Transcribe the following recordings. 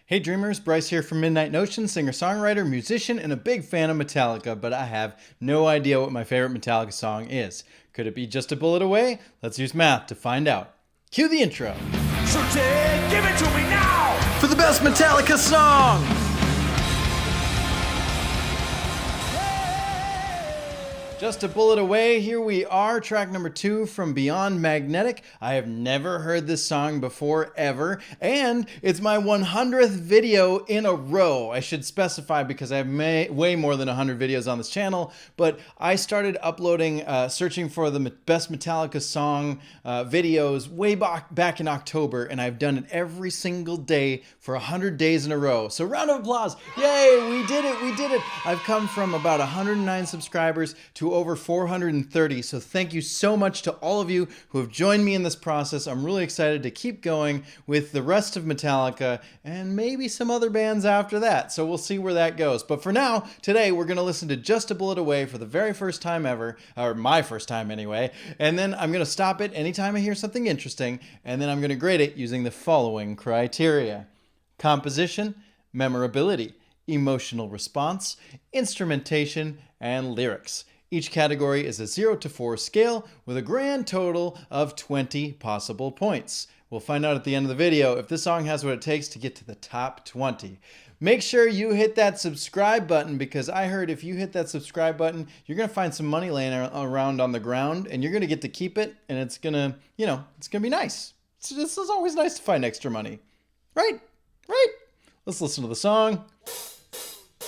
Hey dreamers, Bryce here from Midnight Notion, singer-songwriter, musician, and a big fan of Metallica, but I have no idea what my favorite Metallica song is. Could it be Just a Bullet Away? Let's use math to find out. Cue the intro. So give it to me now! For the best Metallica song! Just a Bullet Away, here we are, track number 2 from Beyond Magnetic. I have never heard this song before, ever, and it's my 100th video in a row. I should specify because I have way more than 100 videos on this channel, but I started uploading, searching for the best Metallica song videos way back in October, and I've done it every single day for 100 days in a row. So round of applause. Yay, we did it, we did it. I've come from about 109 subscribers to over 430, so thank you so much to all of you who have joined me in this process. I'm really excited to keep going with the rest of Metallica and maybe some other bands after that, so we'll see where that goes. But for now, today we're going to listen to Just a Bullet Away for the very first time ever, or my first time anyway, and then I'm going to stop it anytime I hear something interesting, and then I'm going to grade it using the following criteria: composition, memorability, emotional response, instrumentation, and lyrics. Each category is a 0 to 4 scale with a grand total of 20 possible points. We'll find out at the end of the video if this song has what it takes to get to the top 20. Make sure you hit that subscribe button, because I heard if you hit that subscribe button, you're going to find some money laying around on the ground and you're going to get to keep it, and it's going to, it's going to be nice. This is always nice to find extra money. Right? Right? Let's listen to the song.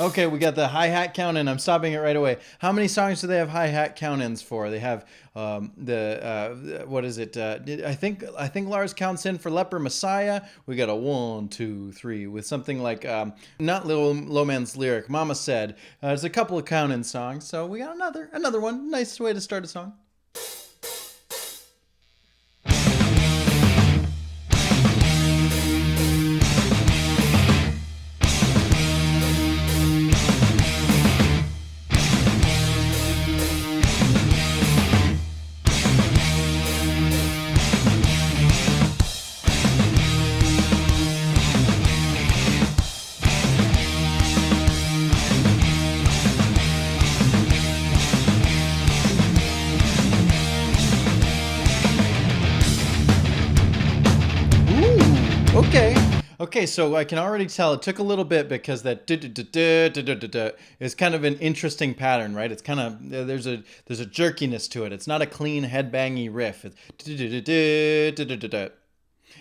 Okay, we got the hi-hat count-in. I'm stopping it right away. How many songs do they have hi-hat count-ins for? They have what is it? I think Lars counts in for Leper Messiah. We got a 1, 2, 3 with something like not Low Man's Lyric. Mama Said. There's a couple of count-in songs, so we got another one. Nice way to start a song. Okay, so I can already tell it took a little bit, because that is kind of an interesting pattern, right? It's kind of, there's a jerkiness to it. It's not a clean headbangy riff.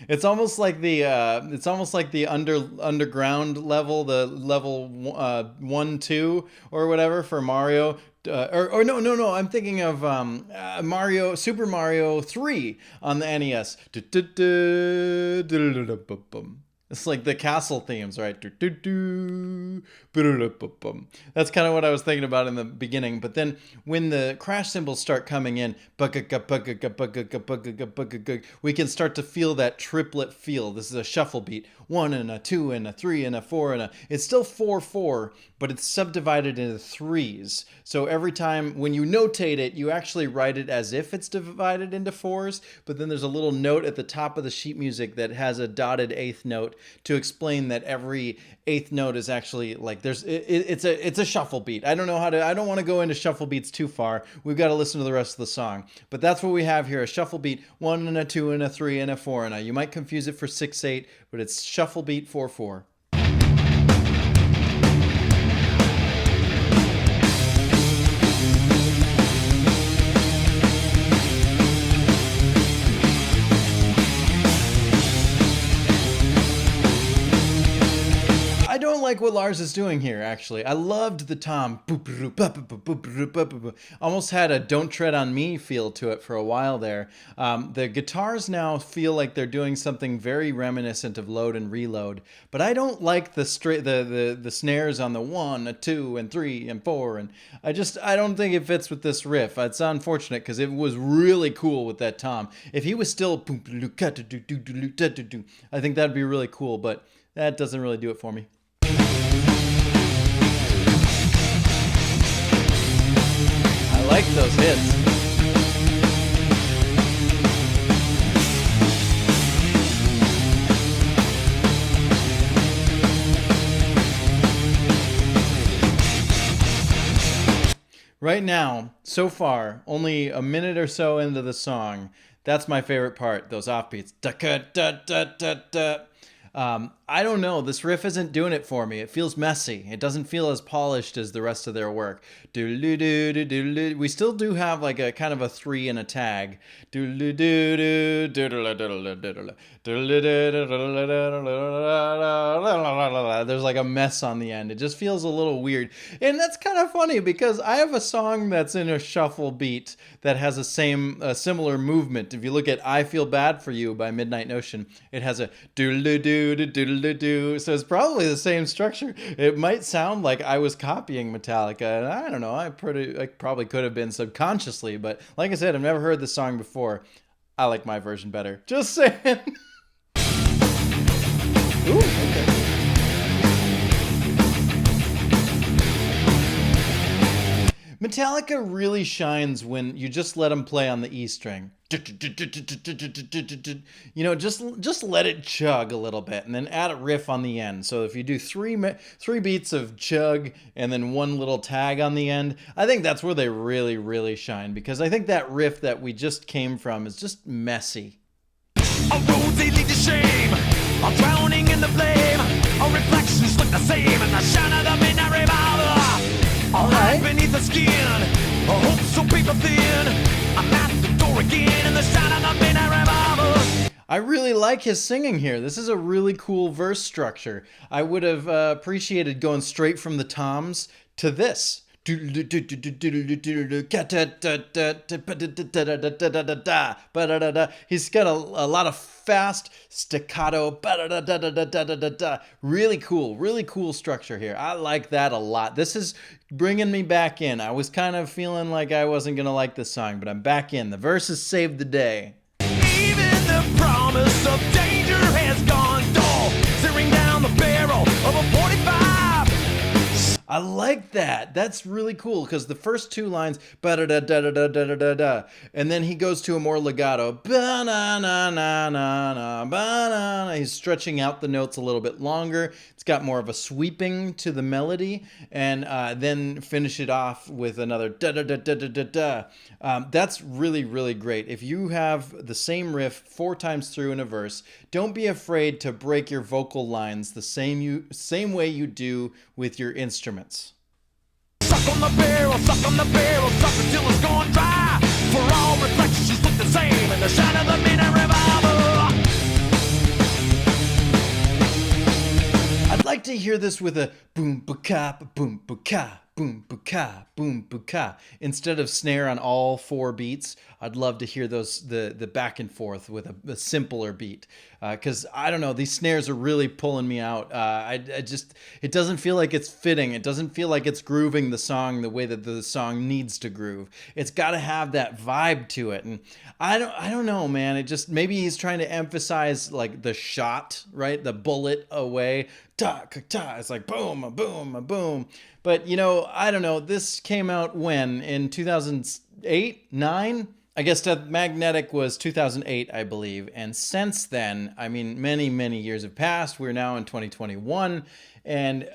It's almost like the underground level, the level 1, 2 or whatever for Mario. No, I'm thinking of Super Mario 3 on the NES. It's like the castle themes, right? That's kind of what I was thinking about in the beginning. But then when the crash cymbals start coming in, we can start to feel that triplet feel. This is a shuffle beat. 1 and a 2 and a 3 and a 4 and a... It's still 4/4, but it's subdivided into 3s. So every time when you notate it, you actually write it as if it's divided into 4s, but then there's a little note at the top of the sheet music that has a dotted 8th note to explain that every 8th note is actually like it's a shuffle beat. I don't want to go into shuffle beats too far. We've got to listen to the rest of the song. But that's what we have here: a shuffle beat, 1 and a 2 and a 3 and a 4 and a. You might confuse it for 6/8, but it's shuffle beat 4/4. I don't like what Lars is doing here, actually. I loved the tom. Almost had a Don't Tread on Me feel to it for a while there. The guitars now feel like they're doing something very reminiscent of Load and Reload, but I don't like the snares on the 1, a 2, and 3, and 4, and I don't think it fits with this riff. It's unfortunate, because it was really cool with that tom. If he was still, I think that'd be really cool, but that doesn't really do it for me. I like those hits. Right now, so far, only a minute or so into the song, that's my favorite part, those offbeats. Da da da da da. I don't know. This riff isn't doing it for me. It feels messy. It doesn't feel as polished as the rest of their work. We still do have like a kind of a 3 and a tag. There's like a mess on the end. It just feels a little weird. And that's kind of funny because I have a song that's in a shuffle beat that has a similar movement. If you look at I Feel Bad For You by Midnight Notion, it has a doodle-doo. So it's probably the same structure. It might sound like I was copying Metallica, and I don't know. I probably could have been subconsciously, but like I said, I've never heard this song before. I like my version better. Just saying. Ooh, okay. Metallica really shines when you just let them play on the E string. You know, just let it chug a little bit and then add a riff on the end. So if you do three beats of chug and then one little tag on the end, I think that's where they really, really shine, because I think that riff that we just came from is just messy. Our roads, they lead to shame. I'm drowning in the flame. Our reflections look the same in the shine of the midnight revolver. All right. Beneath the skin, a hope so paper thin. I'm at the door again in the shine of the midnight revolver. I really like his singing here. This is a really cool verse structure. I would have appreciated going straight from the toms to this. He's got a lot of fast staccato. Really cool structure here. I like that a lot. This is bringing me back in. I was kind of feeling like I wasn't going to like this song, but I'm back in. The verses saved the day. Even the promise of danger has gone dull, staring down the barrel of a 45. I like that. That's really cool because the first two lines, ba-da-da-da-da-da-da-da-da, and then he goes to a more legato, ba-na-na-na-na-na, ba-na-na. He's stretching out the notes a little bit longer. It's got more of a sweeping to the melody, and then finish it off with another da-da-da-da-da-da-da. That's really, really great. If you have the same riff 4 times through in a verse, don't be afraid to break your vocal lines the same way you do with your instruments. Suck on the barrel, suck until it's gone dry. For all reflections look the same in the shine of the midnight revolver. I'd like to hear this with a boom ba-ka, boom ba-ka, boom ba-ka, boom ba-ka. Instead of snare on all 4 beats, I'd love to hear the back and forth with a simpler beat. Because I don't know, these snares are really pulling me out. It doesn't feel like it's fitting. It doesn't feel like it's grooving the song the way that the song needs to groove. It's got to have that vibe to it. And I don't know, man. It just, maybe he's trying to emphasize like the shot, right? The bullet away. Ta, ta. It's like boom, boom, boom. But you know, I don't know. This came out when? In 2008, 9? I guess Magnetic was 2008, I believe. And since then, I mean, many, many years have passed. We're now in 2021. And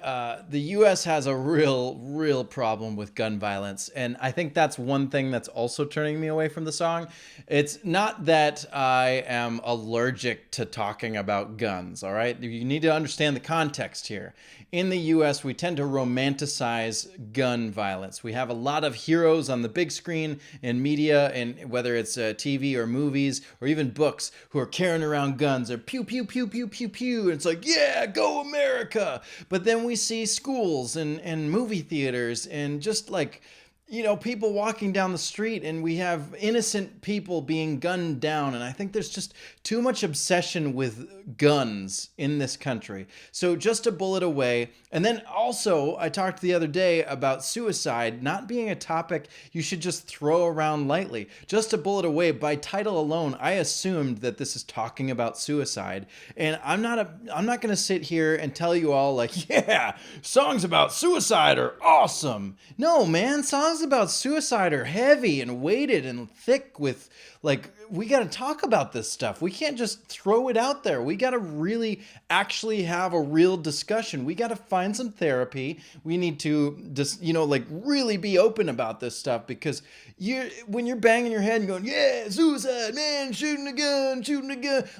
the U.S. has a real problem with gun violence. And I think that's one thing that's also turning me away from the song. It's not that I am allergic to talking about guns, all right? You need to understand the context here. In the U.S., we tend to romanticize gun violence. We have a lot of heroes on the big screen in media, and whether it's TV or movies or even books, who are carrying around guns or pew, pew, pew, pew, pew, pew. And it's like, yeah, go America. But then we see schools and movie theaters and just like, you know, people walking down the street, and we have innocent people being gunned down. And I think there's just too much obsession with guns in this country. So Just a Bullet Away. And then also, I talked the other day about suicide not being a topic you should just throw around lightly. Just a Bullet Away, by title alone, I assumed that this is talking about suicide. And I'm not going to sit here and tell you all like, yeah, songs about suicide are awesome. No, man, songs songs about suicide are heavy and weighted and thick with, like, we got to talk about this stuff. We can't just throw it out there. We got to really actually have a real discussion. We got to find some therapy. We need to just, like, really be open about this stuff, because when you're banging your head and going, yeah, suicide, man, shooting a gun,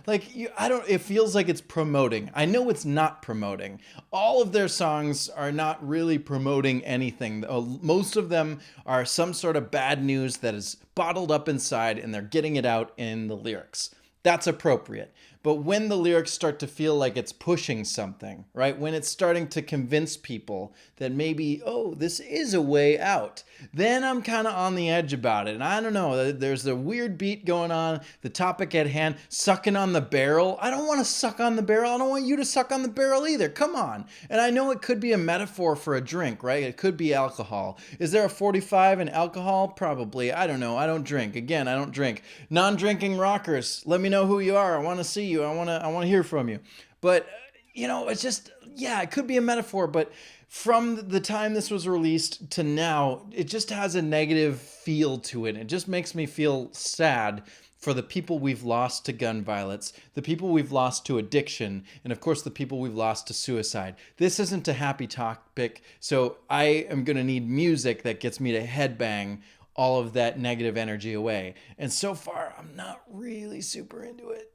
like, it feels like it's promoting. I know it's not promoting. All of their songs are not really promoting anything. Most of them are some sort of bad news that is bottled up inside, and they're getting it out in the lyrics. That's appropriate. But when the lyrics start to feel like it's pushing something, right? When it's starting to convince people that maybe, oh, this is a way out, then I'm kind of on the edge about it. And I don't know, there's a weird beat going on, the topic at hand, sucking on the barrel. I don't want to suck on the barrel. I don't want you to suck on the barrel either. Come on. And I know it could be a metaphor for a drink, right? It could be alcohol. Is there a 45 in alcohol? Probably. I don't know. I don't drink. Again, I don't drink. Non-drinking rockers, let me know who you are. I want to see you. I want to hear from you. But, it's just, yeah, it could be a metaphor, but from the time this was released to now, it just has a negative feel to it. It just makes me feel sad for the people we've lost to gun violence, the people we've lost to addiction, and of course the people we've lost to suicide. This isn't a happy topic, so I am going to need music that gets me to headbang all of that negative energy away. And so far, I'm not really super into it.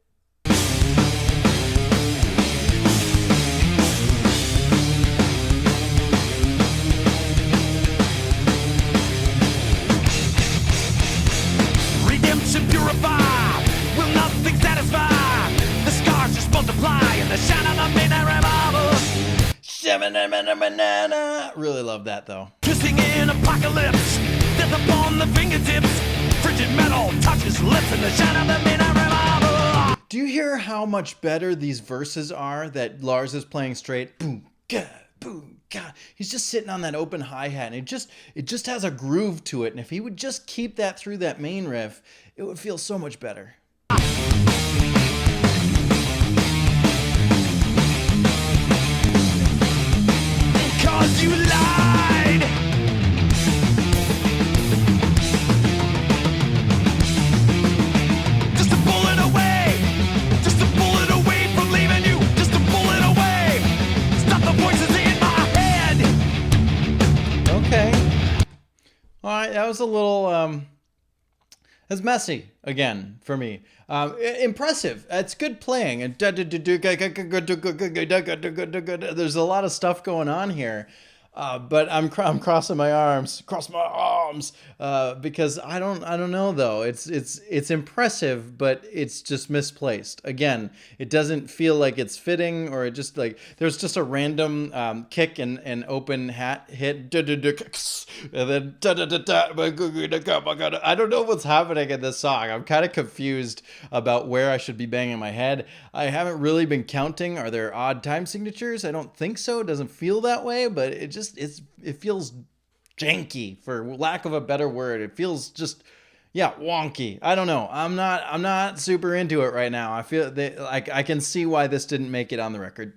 Redemption purify, will nothing satisfy. The scars just multiply in the shine of the midnight revival. Really love that though. Kissing in apocalypse, death upon the fingertips. Frigid metal touches lips in the shine of the midnight revival. Do you hear how much better these verses are that Lars is playing straight? Boom, ga, boom. God, he's just sitting on that open hi-hat, and it just has a groove to it. And if he would just keep that through that main riff, it would feel so much better. Because you lied. Just a bullet away. Just a bullet away from leaving you. Just a bullet away. Stop the voices in my head. Okay. All right, that was a little, it's messy again for me. Impressive. It's good playing. And there's a lot of stuff going on here. But I'm crossing my arms, because I don't know though. It's impressive, but it's just misplaced. Again, it doesn't feel like it's fitting, or it just like there's just a random kick and open hat hit, and then I don't know what's happening in this song. I'm kind of confused about where I should be banging my head. I haven't really been counting. Are there odd time signatures? I don't think so. It doesn't feel that way, but it feels janky, for lack of a better word. It feels just, yeah, wonky. I don't know. I'm not super into it right now. I feel like I can see why this didn't make it on the record.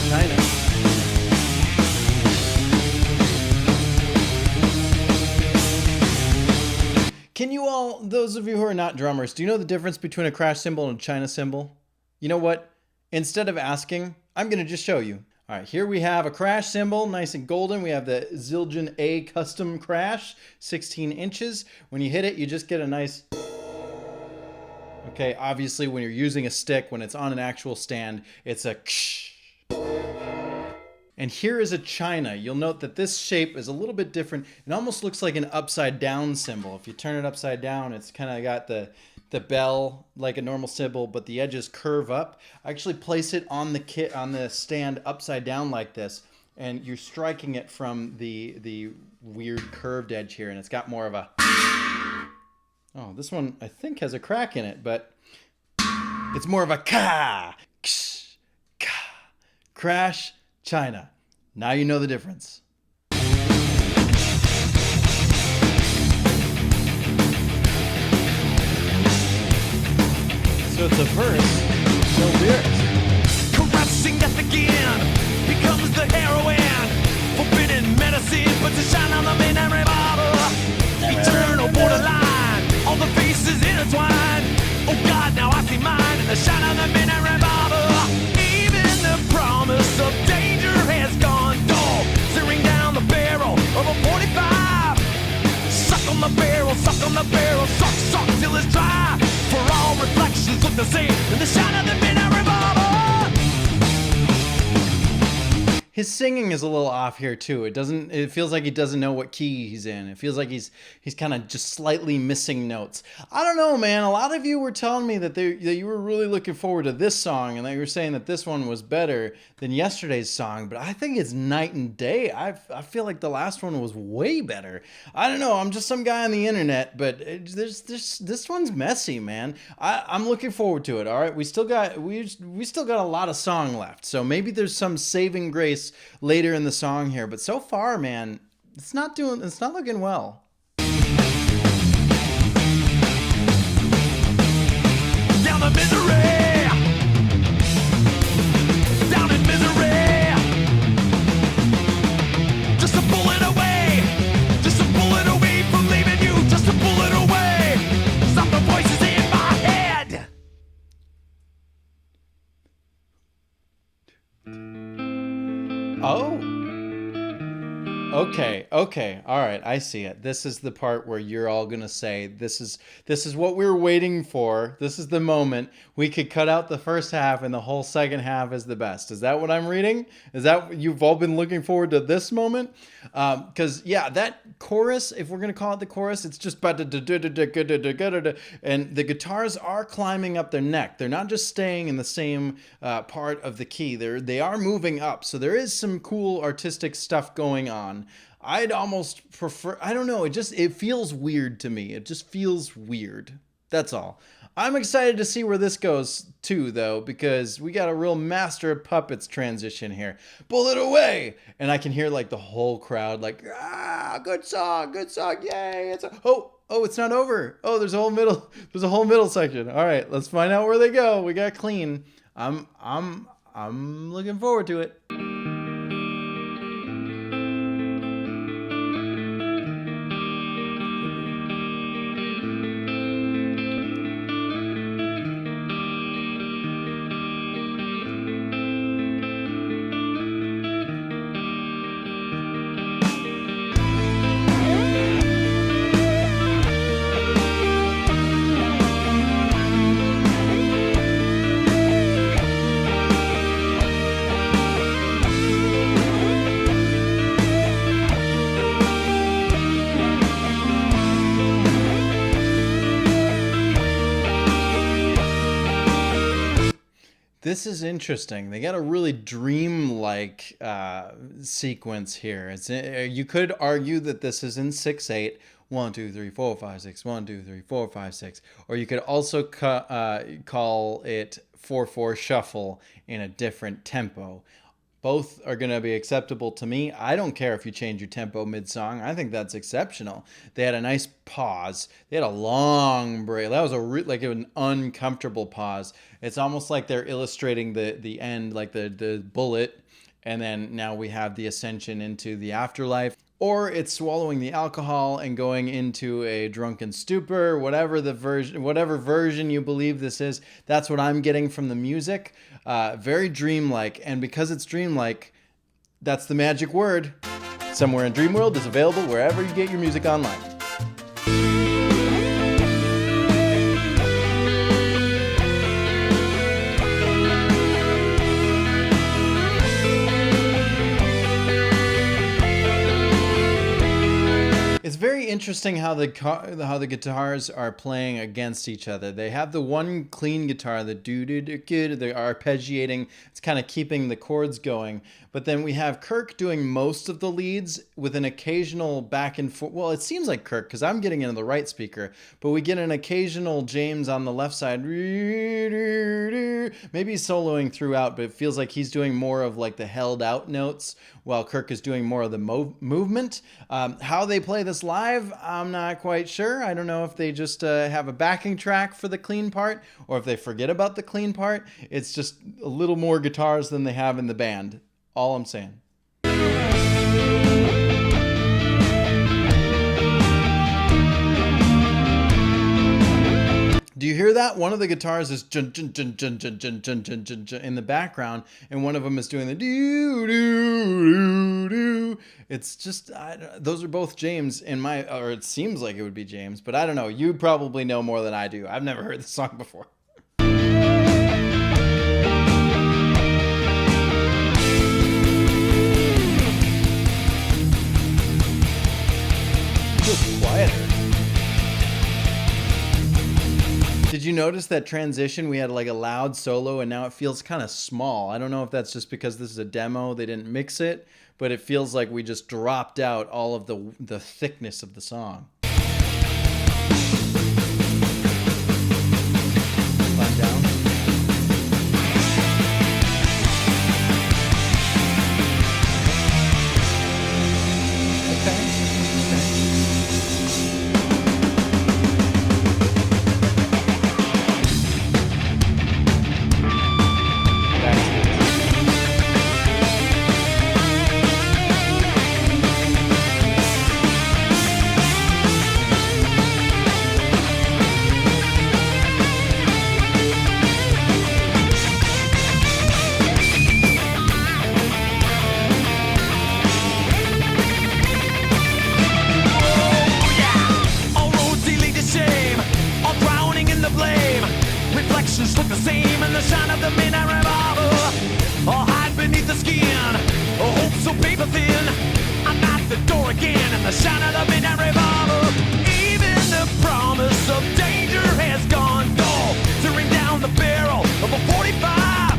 China. Can you all, those of you who are not drummers, do you know the difference between a crash cymbal and a China cymbal? You know what? Instead of asking, I'm going to just show you. All right, here we have a crash cymbal, nice and golden. We have the Zildjian A custom crash, 16 inches. When you hit it, you just get a nice... Okay, obviously when you're using a stick, when it's on an actual stand, it's a ksh. And here is a China. You'll note that this shape is a little bit different. It almost looks like an upside down cymbal. If you turn it upside down, it's kind of got the bell like a normal cymbal, but the edges curve up. I actually place it on the stand upside down like this, and you're striking it from the weird curved edge here, and it's got more of a... Oh, this one I think has a crack in it, but it's more of a ka, ksh, ka, crash, China. Now you know the difference. So it's a verse, no lyrics. Caressing at the faces, but to shine on the midnight revolver. Eternal borderline, all the faces intertwined. Oh God, now I see mine in the shine of the midnight revolver. Even the promise of danger has gone dull, staring down the barrel of a 45. Suck on the barrel, suck till it's dry. For all reflections look the same in the shine of the midnight revolver. His singing is a little off here too. It feels like he doesn't know what key he's in. It feels like he's kind of just slightly missing notes. I don't know, man. A lot of you were telling me that you were really looking forward to this song, and that you were saying that this one was better than yesterday's song, but I think it's night and day. I feel like the last one was way better. I don't know. I'm just some guy on the internet, but this one's messy, man. I'm looking forward to it. All right, we still got a lot of song left, so maybe there's some saving grace later in the song here, but so far, man, it's not looking well. Down the misery, down in misery, just a bullet away from leaving you, just a bullet away. Stop the voices in my head. Oh. Okay. All right. I see it. This is the part where you're all going to say, this is what we were waiting for. This is the moment. We could cut out the first half and the whole second half is the best. Is that what I'm reading? Is that what you've all been looking forward to this moment? Because yeah, that chorus, if we're going to call it the chorus, it's just and the guitars are climbing up their neck. They're not just staying in the same part of the key. They are moving up. So there is some cool artistic stuff going on. I'd almost prefer, I don't know, it feels weird to me. It just feels weird. That's all. I'm excited to see where this goes too, though, because we got a real Master of Puppets transition here. Bullet away! And I can hear like the whole crowd like, good song, yay! It's not over. Oh, there's a whole middle section. All right, let's find out where they go. We got clean. I'm looking forward to it. This is interesting. They got a really dream-like sequence here. You could argue that this is in 6/8, 1 2 3 4 5 6, 1 2 3 4 5 6, or you could also call it 4/4 shuffle in a different tempo. Both are going to be acceptable to me. I don't care if you change your tempo mid-song. I think that's exceptional. They had a nice pause. They had a long break. That was like an uncomfortable pause. It's almost like they're illustrating the end, like the bullet, and then now we have the ascension into the afterlife. Or it's swallowing the alcohol and going into a drunken stupor, whatever version you believe this is. That's what I'm getting from the music. Very dreamlike, and because it's dreamlike, that's the magic word. Somewhere in Dreamworld is available wherever you get your music online. It's very interesting how the guitars are playing against each other. They have the one clean guitar, the do-do-do-do, they're arpeggiating. It's kind of keeping the chords going. But then we have Kirk doing most of the leads with an occasional back and forth. Well, it seems like Kirk because I'm getting into the right speaker, but we get an occasional James on the left side. Maybe he's soloing throughout, but it feels like he's doing more of like the held out notes while Kirk is doing more of the movement. How they play this live, I'm not quite sure. I don't know if they just have a backing track for the clean part or if they forget about the clean part. It's just a little more guitars than they have in the band. All I'm saying. Do you hear that? One of the guitars is jun, jun, jun, jun, jun, jun, jun, jun, jun, jun, in the background, and one of them is doing the doo doo doo doo. It's just those are both James in my, or it seems like it would be James, but I don't know. You probably know more than I do. I've never heard the song before. Feels quieter. Did you notice that transition? We had like a loud solo and now it feels kind of small. I don't know if that's just because this is a demo, they didn't mix it, but it feels like we just dropped out all of the thickness of the song. Climb down. Okay. Look the same in the shine of the midnight revolver. All hide beneath the skin, hope so paper thin. I'm at the door again in the shine of the midnight revolver. Even the promise of danger has gone dull. Tearing down the barrel of a 45.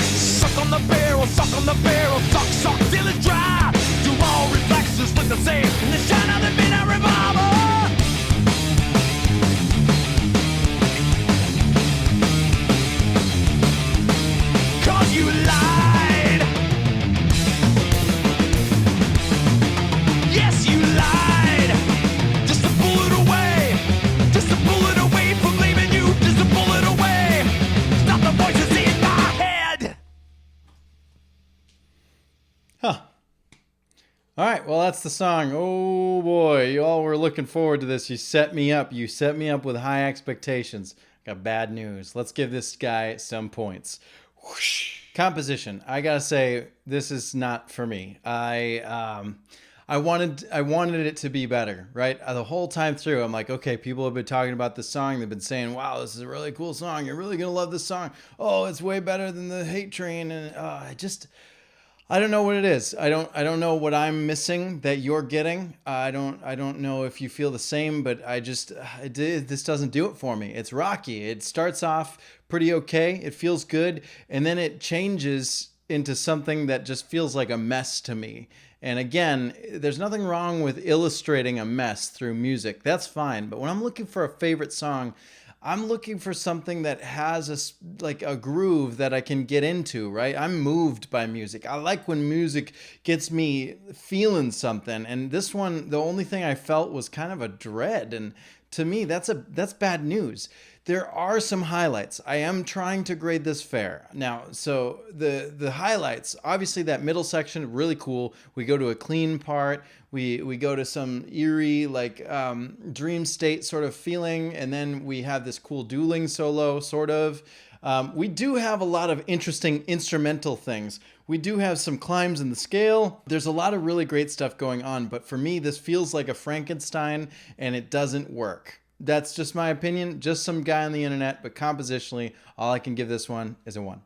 Suck on the barrel, suck on the barrel, suck, suck till it's dry. Do all reflexes look the same in the shine of the midnight revolver? You lied. Yes, you lied. Just a bullet away. Just a bullet away from leaving you. Just a bullet away. Stop the voices in my head. Huh. All right, well, that's the song. Oh boy, you all were looking forward to this. You set me up. You set me up with high expectations. Got bad news. Let's give this guy some points. Whoosh. Composition. I gotta say, this is not for me. I wanted it to be better, right? The whole time through, I'm like, okay, people have been talking about this song. They've been saying, wow, this is a really cool song. You're really gonna love this song. Oh, it's way better than the Hate Train. And I don't know what it is. I don't know what I'm missing that you're getting. I don't know if you feel the same, but this doesn't do it for me. It's rocky. It starts off pretty okay. It feels good, and then it changes into something that just feels like a mess to me. And again, there's nothing wrong with illustrating a mess through music. That's fine. But when I'm looking for a favorite song, I'm looking for something that has a groove that I can get into, right? I'm moved by music. I like when music gets me feeling something. And this one, the only thing I felt was kind of a dread. And to me, that's bad news. There are some highlights. I am trying to grade this fair. Now, so the highlights, obviously that middle section, really cool. We go to a clean part. We go to some eerie, dream state sort of feeling. And then we have this cool dueling solo, sort of. We do have a lot of interesting instrumental things. We do have some climbs in the scale. There's a lot of really great stuff going on. But for me, this feels like a Frankenstein, and it doesn't work. That's just my opinion, just some guy on the internet, but compositionally, all I can give this one is a 1.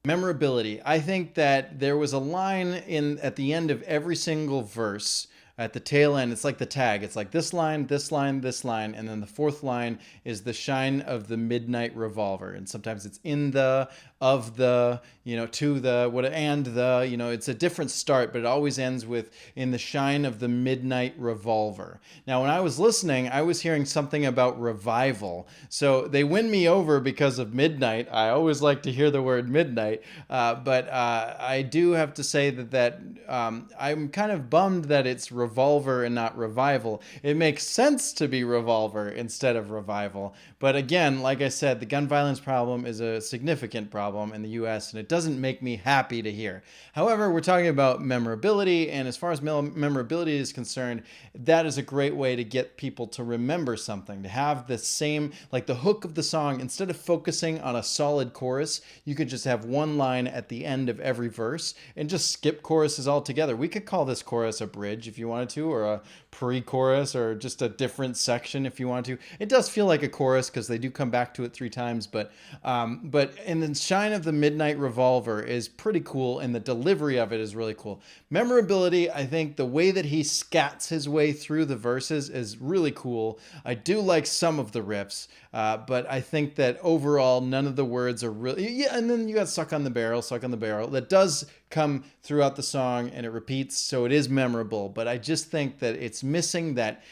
Memorability. I think that there was a line at the end of every single verse. At the tail end, it's like the tag. It's like this line, this line, this line, and then the fourth line is the shine of the midnight revolver. And sometimes it's in the, of the, to the, what, and the, it's a different start, but it always ends with in the shine of the midnight revolver. Now, when I was listening, I was hearing something about revival. So they win me over because of midnight. I always like to hear the word midnight, but I do have to say that I'm kind of bummed that it's revival revolver and not revival. It makes sense to be revolver instead of revival. But again, like I said, the gun violence problem is a significant problem in the US, and it doesn't make me happy to hear. However, we're talking about memorability, and as far as memorability is concerned, that is a great way to get people to remember something, to have the same, like the hook of the song, instead of focusing on a solid chorus, you could just have one line at the end of every verse and just skip choruses altogether. We could call this chorus a bridge if you wanted to, or a pre-chorus, or just a different section if you wanted to. It does feel like a chorus because they do come back to it 3 times, but and the Shine of the Midnight Revolver is pretty cool, and the delivery of it is really cool. Memorability, I think the way that he scats his way through the verses is really cool. I do like some of the riffs, but I think that overall none of the words are really, yeah, and then you got Suck on the Barrel, that does come throughout the song and it repeats, so it is memorable, but I just think that it's missing that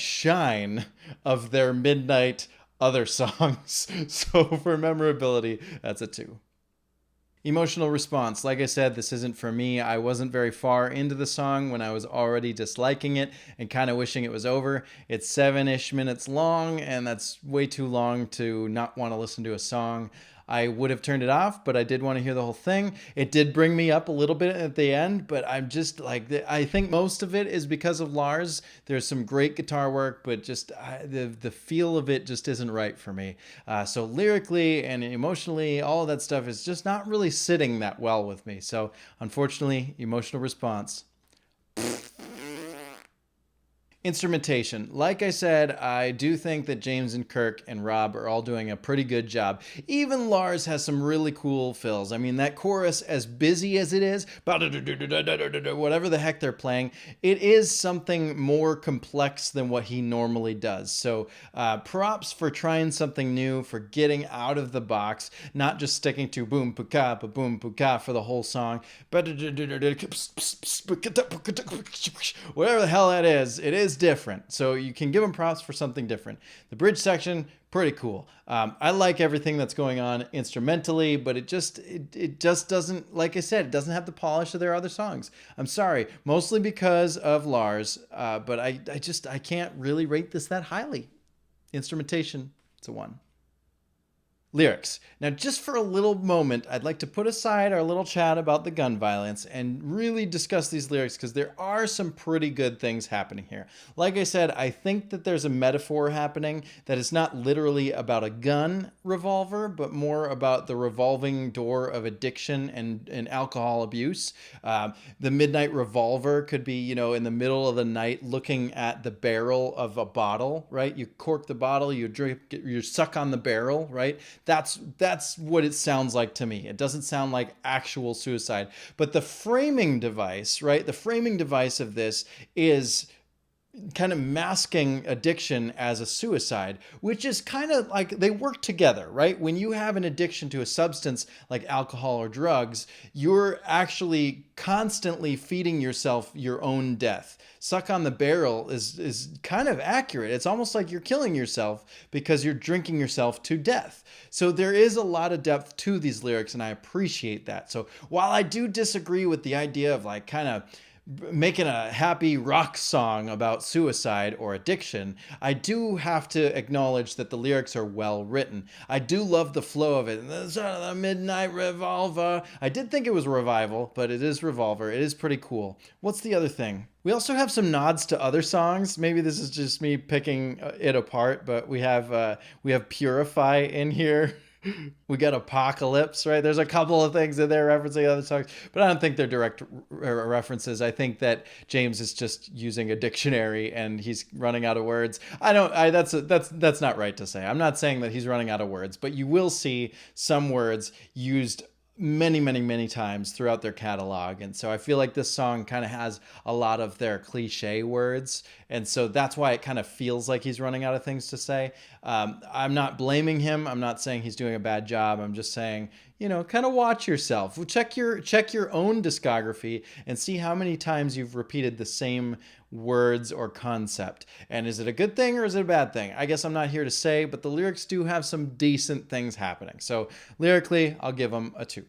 shine of their midnight other songs. So for memorability, that's a 2. Emotional response. Like I said, this isn't for me. I wasn't very far into the song when I was already disliking it and kind of wishing it was over. It's 7-ish minutes long, and that's way too long to not want to listen to a song. I would have turned it off, but I did want to hear the whole thing. It did bring me up a little bit at the end, but I'm just like, I think most of it is because of Lars. There's some great guitar work, but just the feel of it just isn't right for me. So lyrically and emotionally, all of that stuff is just not really sitting that well with me. So unfortunately, emotional response. Instrumentation. Like I said, I do think that James and Kirk and Rob are all doing a pretty good job. Even Lars has some really cool fills. I mean, that chorus, as busy as it is, whatever the heck they're playing, it is something more complex than what he normally does. So props for trying something new, for getting out of the box, not just sticking to boom, puka, boom, puka for the whole song. Whatever the hell that is, it is different. So you can give them props for something different. The bridge section, pretty cool. I like everything that's going on instrumentally, but it just doesn't, like I said, it doesn't have the polish of their other songs. I'm sorry, mostly because of Lars, but I can't really rate this that highly. Instrumentation, it's a 1. Lyrics. Now, just for a little moment, I'd like to put aside our little chat about the gun violence and really discuss these lyrics, because there are some pretty good things happening here. Like I said, I think that there's a metaphor happening that is not literally about a gun revolver, but more about the revolving door of addiction and alcohol abuse. The midnight revolver could be, in the middle of the night looking at the barrel of a bottle, right? You cork the bottle, you drink, you suck on the barrel, right? That's what it sounds like to me. It doesn't sound like actual suicide. But the framing device, right? The framing device of this is kind of masking addiction as a suicide, which is kind of like they work together, right? When you have an addiction to a substance like alcohol or drugs, you're actually constantly feeding yourself your own death. Suck on the barrel is kind of accurate. It's almost like you're killing yourself because you're drinking yourself to death. So there is a lot of depth to these lyrics, and I appreciate that. So while I do disagree with the idea of like kind of making a happy rock song about suicide or addiction, I do have to acknowledge that the lyrics are well written. I do love the flow of it. The midnight revolver. I did think it was revival, but it is revolver. It is pretty cool. What's the other thing? We also have some nods to other songs. Maybe this is just me picking it apart, but we have Purify in here. We got Apocalypse, right? There's a couple of things in there referencing other songs, but I don't think they're direct references. I think that James is just using a dictionary and he's running out of words. That's not right to say. I'm not saying that he's running out of words, but you will see some words used many, many, many times throughout their catalog. And so I feel like this song kind of has a lot of their cliche words. And so that's why it kind of feels like he's running out of things to say. I'm not blaming him. I'm not saying he's doing a bad job. I'm just saying, kind of watch yourself. Check your own discography and see how many times you've repeated the same words or concept. And is it a good thing or is it a bad thing? I guess I'm not here to say, but the lyrics do have some decent things happening. So lyrically, I'll give them a 2.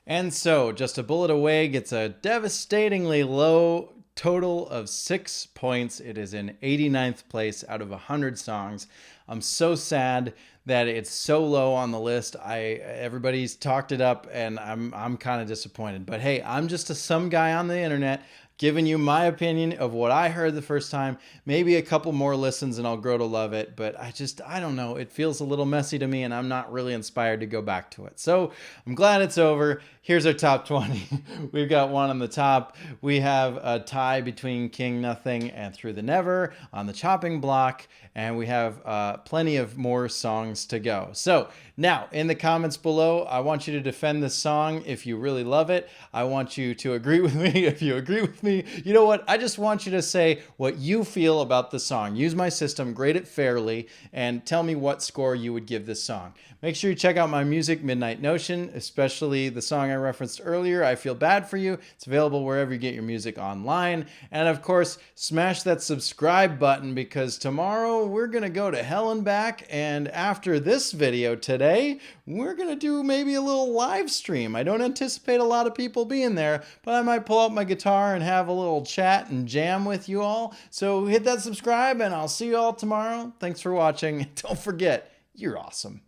And so Just a Bullet Away gets a devastatingly low total of 6 points. It is in 89th place out of 100 songs. I'm so sad that it's so low on the list. Everybody's talked it up, and I'm kind of disappointed. But hey, I'm just some guy on the internet giving you my opinion of what I heard the first time. Maybe a couple more listens and I'll grow to love it. But I don't know. It feels a little messy to me, and I'm not really inspired to go back to it. So I'm glad it's over. Here's our top 20. We've got one on the top. We have a tie between King Nothing and Through the Never on the chopping block. And we have plenty of more songs to go. So now in the comments below, I want you to defend this song if you really love it. I want you to agree with me if you agree with me. You know what? I just want you to say what you feel about the song. Use my system, grade it fairly, and tell me what score you would give this song. Make sure you check out my music, Midnight Notion, especially the song I referenced earlier, I Feel Bad For You. It's available wherever you get your music online. And of course, smash that subscribe button, because tomorrow we're going to go to hell and back. And after this video today, we're going to do maybe a little live stream. I don't anticipate a lot of people being there, but I might pull out my guitar and have a little chat and jam with you all. So hit that subscribe, and I'll see you all tomorrow. Thanks for watching. Don't forget, you're awesome.